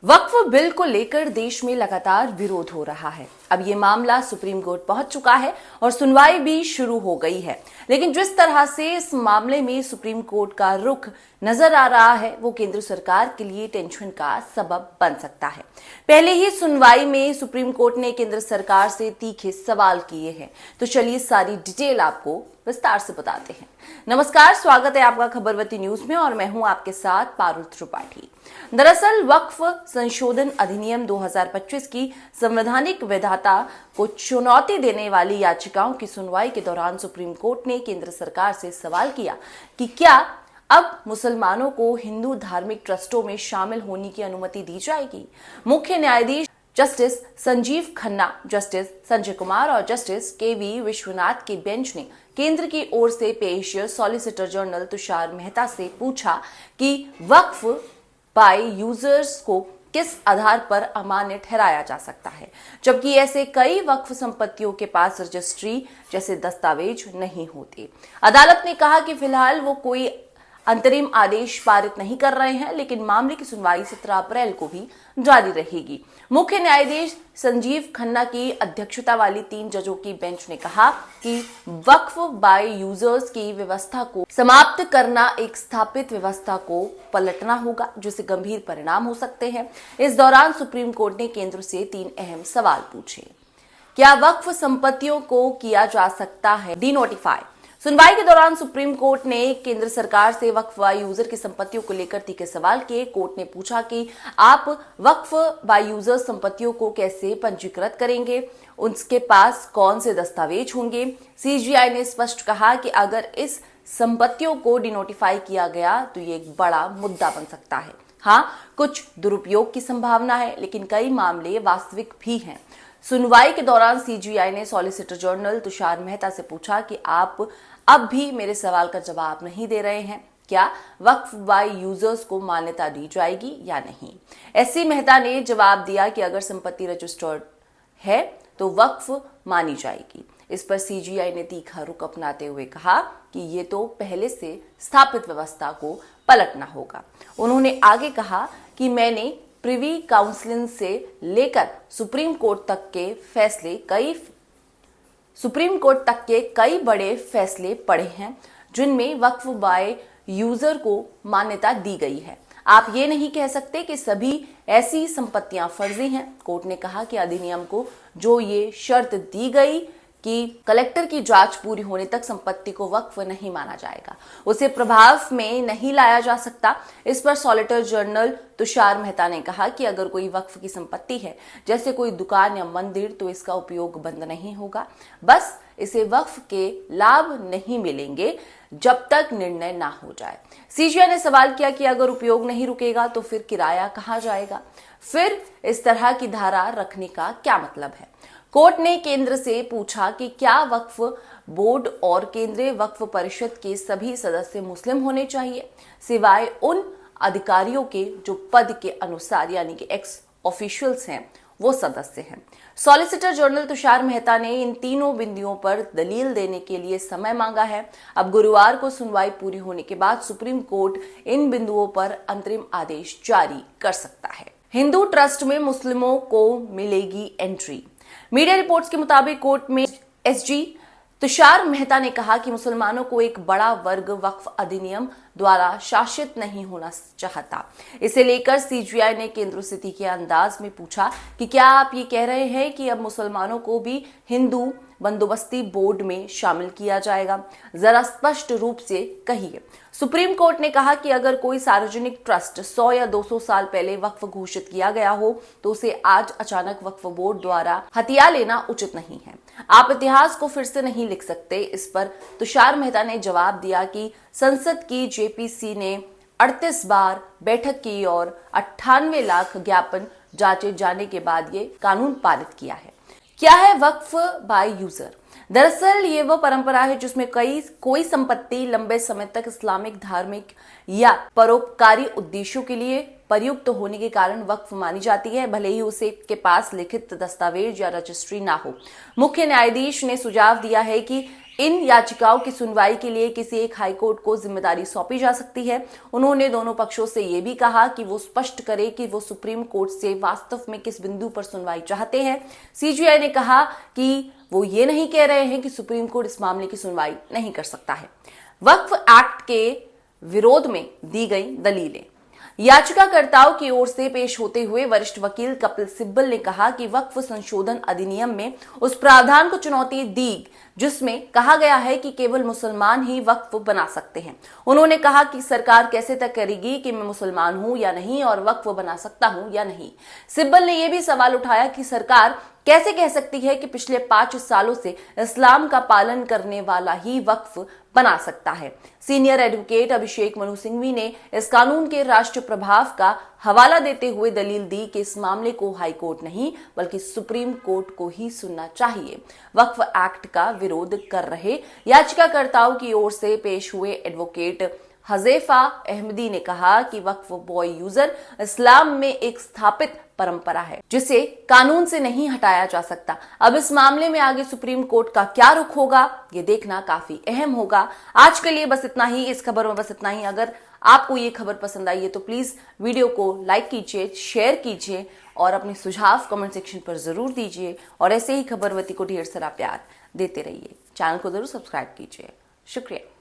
वक्फ bill को लेकर देश में लगातार विरोध हो रहा है। अब ये मामला सुप्रीम कोर्ट पहुंच चुका है और सुनवाई भी शुरू हो गई है। लेकिन जिस तरह से इस मामले में सुप्रीम कोर्ट का रुख नजर आ रहा है वो केंद्र सरकार के लिए टेंशन का सबब बन सकता है। पहले ही सुनवाई में सुप्रीम कोर्ट ने केंद्र सरकार से तीखे सवाल किए हैं। तो चलिए सारी डिटेल आपको विस्तार से बताते हैं। नमस्कार, स्वागत है आपका खबरवती न्यूज में और मैं हूं आपके साथ पारुल त्रिपाठी। दरअसल वक्फ संशोधन अधिनियम 2025 की संवैधानिक वैधता को चुनौती देने वाली याचिकाओं की सुनवाई के दौरान सुप्रीम कोर्ट ने केंद्र सरकार से सवाल किया कि क्या अब मुसलमानों को हिंदू धार्मिक ट्रस्टों में शामिल होने की अनुमति दी जाएगी। मुख्य न्यायाधीश जस्टिस संजीव खन्ना, जस्टिस संजय कुमार और जस्टिस केवी विश्वनाथ की बेंच ने केंद्र की ओर से पेश सॉलिसिटर जनरल तुषार मेहता से पूछा कि वक्फ बाय यूजर्स को किस आधार पर अमान्य ठहराया जा सकता है, जबकि ऐसे कई वक्फ संपत्तियों के पास रजिस्ट्री जैसे दस्तावेज नहीं होते। अदालत ने कहा कि फिलहाल वो कोई अंतरिम आदेश पारित नहीं कर रहे हैं, लेकिन मामले की सुनवाई 17 अप्रैल को भी जारी रहेगी। मुख्य न्यायाधीश संजीव खन्ना की अध्यक्षता वाली 3 जजों की बेंच ने कहा कि वक्फ बाय यूजर्स की व्यवस्था को समाप्त करना एक स्थापित व्यवस्था को पलटना होगा, जिससे गंभीर परिणाम हो सकते हैं। इस दौरान सुप्रीम कोर्ट ने केंद्र से 3 अहम सवाल पूछे। क्या वक्फ संपत्तियों को किया जा सकता है डिनोटिफाई? सुनवाई के दौरान सुप्रीम कोर्ट ने केंद्र सरकार से वक्फ बाय यूजर की संपत्तियों को लेकर तीखे सवाल किए। कोर्ट ने पूछा कि आप वक्फ बाय यूजर संपत्तियों को कैसे पंजीकृत करेंगे, उनके पास कौन से दस्तावेज होंगे। सीजीआई ने स्पष्ट कहा कि अगर इस संपत्तियों को डिनोटिफाई किया गया तो ये एक बड़ा मुद्दा बन सकता है। हाँ, कुछ दुरुपयोग की संभावना है, लेकिन कई मामले वास्तविक भी हैं। सुनवाई के दौरान सीजीआई ने सॉलिसिटर जनरल तुषार मेहता से पूछा कि आप अब भी मेरे सवाल का जवाब नहीं दे रहे हैं, क्या वक्फ बाय यूजर्स को मान्यता दी जाएगी या नहीं। एससी मेहता ने जवाब दिया कि अगर संपत्ति रजिस्टर्ड है तो वक्फ मानी जाएगी। इस पर सीजीआई ने तीखा रुख अपनाते हुए कहा कि ये तो पहले से स्थापित व्यवस्था को पलटना होगा। उन्होंने आगे कहा कि मैंने प्रिवी काउंसिल से लेकर सुप्रीम कोर्ट तक के कई बड़े फैसले पड़े हैं जिनमें वक्फ बाय यूजर को मान्यता दी गई है। आप ये नहीं कह सकते कि सभी ऐसी संपत्तियां फर्जी हैं। कोर्ट ने कहा कि अधिनियम को जो ये शर्त दी गई कि कलेक्टर की जांच पूरी होने तक संपत्ति को वक्फ नहीं माना जाएगा, उसे प्रभाव में नहीं लाया जा सकता। इस पर सॉलिसिटर जनरल तुषार मेहता ने कहा कि अगर कोई वक्फ की संपत्ति है, जैसे कोई दुकान या मंदिर, तो इसका उपयोग बंद नहीं होगा। बस इसे वक्फ के लाभ नहीं मिलेंगे जब तक निर्णय ना हो जाए। सीजीआई ने सवाल किया कि अगर उपयोग नहीं रुकेगा तो फिर किराया कहाँ जाएगा, फिर इस तरह की धारा रखने का क्या मतलब है। कोर्ट ने केंद्र से पूछा कि क्या वक्फ बोर्ड और केंद्रीय वक्फ परिषद के सभी सदस्य मुस्लिम होने चाहिए, सिवाय उन अधिकारियों के जो पद के अनुसार यानी कि एक्स ऑफिशियल्स हैं वो सदस्य हैं। सॉलिसिटर जनरल तुषार मेहता ने इन तीनों बिंदुओं पर दलील देने के लिए समय मांगा है। अब गुरुवार को सुनवाई पूरी होने के बाद सुप्रीम कोर्ट इन बिंदुओं पर अंतरिम आदेश जारी कर सकता है। हिंदू ट्रस्ट में मुस्लिमों को मिलेगी एंट्री। मीडिया रिपोर्ट्स के मुताबिक कोर्ट में एसजी तुषार मेहता ने कहा कि मुसलमानों को एक बड़ा वर्ग वक्फ अधिनियम द्वारा शासित नहीं होना चाहता। इसे लेकर सीजीआई ने केंद्र से तीखे अंदाज में पूछा कि क्या आप ये कह रहे हैं कि अब मुसलमानों को भी हिंदू बंदोबस्ती बोर्ड में शामिल किया जाएगा, जरा स्पष्ट रूप से कहिए। सुप्रीम कोर्ट ने कहा कि अगर कोई सार्वजनिक ट्रस्ट 100 या 200 साल पहले वक्फ घोषित किया गया हो तो उसे आज अचानक वक्फ बोर्ड द्वारा हथिया लेना उचित नहीं है। आप इतिहास को फिर से नहीं लिख सकते। इस पर तुषार मेहता ने जवाब दिया कि संसद की जेपीसी ने 38 बार बैठक की और 98 लाख ज्ञापन जांचे जाने के बाद ये कानून पारित किया है। क्या है वक्फ बाय यूजर? दरअसल ये वो परंपरा है जिसमें कोई संपत्ति लंबे समय तक इस्लामिक, धार्मिक या परोपकारी उद्देश्यों के लिए प्रयुक्त होने के कारण वक्फ मानी जाती है, भले ही उसे के पास लिखित दस्तावेज या रजिस्ट्री ना हो। मुख्य न्यायाधीश ने सुझाव दिया है कि इन याचिकाओं की सुनवाई के लिए किसी एक हाईकोर्ट को जिम्मेदारी सौंपी जा सकती है। उन्होंने दोनों पक्षों से यह भी कहा कि वो स्पष्ट करे कि वो सुप्रीम कोर्ट से वास्तव में किस बिंदु पर सुनवाई चाहते हैं। सीजेआई ने कहा कि वो ये नहीं कह रहे हैं कि सुप्रीम कोर्ट इस मामले की सुनवाई नहीं कर सकता है। वक्फ एक्ट के विरोध में दी गई दलीलें। याचिकाकर्ताओं की ओर से पेश होते हुए वरिष्ठ वकील कपिल सिब्बल ने कहा कि वक्फ संशोधन अधिनियम में उस प्रावधान को चुनौती दी जिसमें कहा गया है कि केवल मुसलमान ही वक्फ बना सकते हैं। उन्होंने कहा कि सरकार कैसे तय करेगी कि मैं मुसलमान हूं या नहीं और वक्फ बना सकता हूं या नहीं। सिब्बल ने यह भी सवाल उठाया कि सरकार कैसे कह सकती है कि पिछले 5 सालों से इस्लाम का पालन करने वाला ही वक्फ बना सकता है। सीनियर एडवोकेट अभिषेक मनु सिंघवी ने इस कानून के राष्ट्र प्रभाव का हवाला देते हुए दलील दी कि इस मामले को हाईकोर्ट नहीं बल्कि सुप्रीम कोर्ट को ही सुनना चाहिए। वक्फ एक्ट का विरोध कर रहे याचिकाकर्ताओं की ओर से पेश हुए एडवोकेट हज़ेफा अहमदी ने कहा कि वक्फ बॉय यूजर इस्लाम में एक स्थापित परंपरा है जिसे कानून से नहीं हटाया जा सकता। अब इस मामले में आगे सुप्रीम कोर्ट का क्या रुख होगा ये देखना काफी अहम होगा। आज के लिए बस इतना ही, इस खबर में बस इतना ही। अगर आपको ये खबर पसंद आई है तो प्लीज वीडियो को लाइक कीजिए, शेयर कीजिए और अपने सुझाव कमेंट सेक्शन पर जरूर दीजिए और ऐसे ही खबरवती को ढेर सारा प्यार देते रहिए। चैनल को जरूर सब्सक्राइब कीजिए। शुक्रिया।